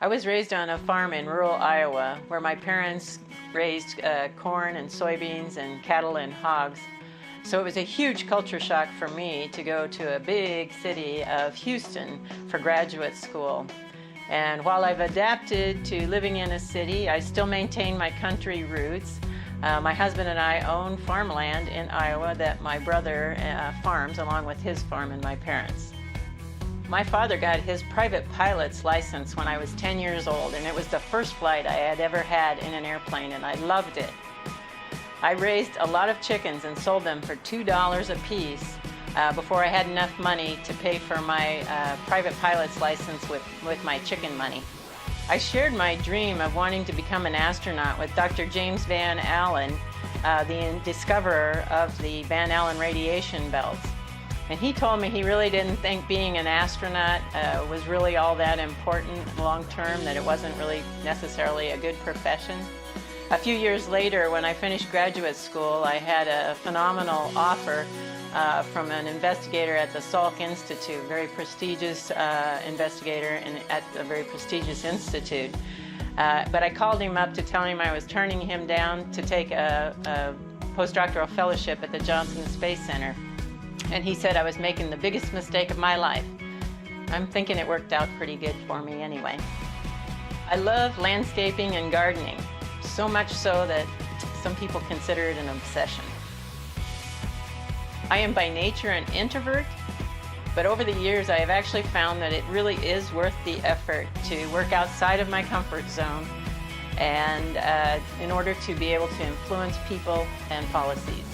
I was raised on a farm in rural Iowa where my parents raised corn and soybeans and cattle and hogs. So it was a huge culture shock for me to go to a big city of Houston for graduate school. And while I've adapted to living in a city, I still maintain my country roots. My husband and I own farmland in Iowa that my brother farms along with his farm and my parents. My father got his private pilot's license when I was 10 years old, and it was the first flight I had ever had in an airplane, and I loved it. I raised a lot of chickens and sold them for $2 a piece before I had enough money to pay for my private pilot's license with my chicken money. I shared my dream of wanting to become an astronaut with Dr. James Van Allen, the discoverer of the Van Allen radiation belts. And he told me he really didn't think being an astronaut was really all that important long term, that it wasn't really necessarily a good profession. A few years later, when I finished graduate school, I had a phenomenal offer from an investigator at the Salk Institute, very prestigious investigator at a very prestigious institute. But I called him up to tell him I was turning him down to take a postdoctoral fellowship at the Johnson Space Center. And he said I was making the biggest mistake of my life. I'm thinking it worked out pretty good for me anyway. I love landscaping and gardening, so much so that some people consider it an obsession. I am by nature an introvert, but over the years I have actually found that it really is worth the effort to work outside of my comfort zone and in order to be able to influence people and policies.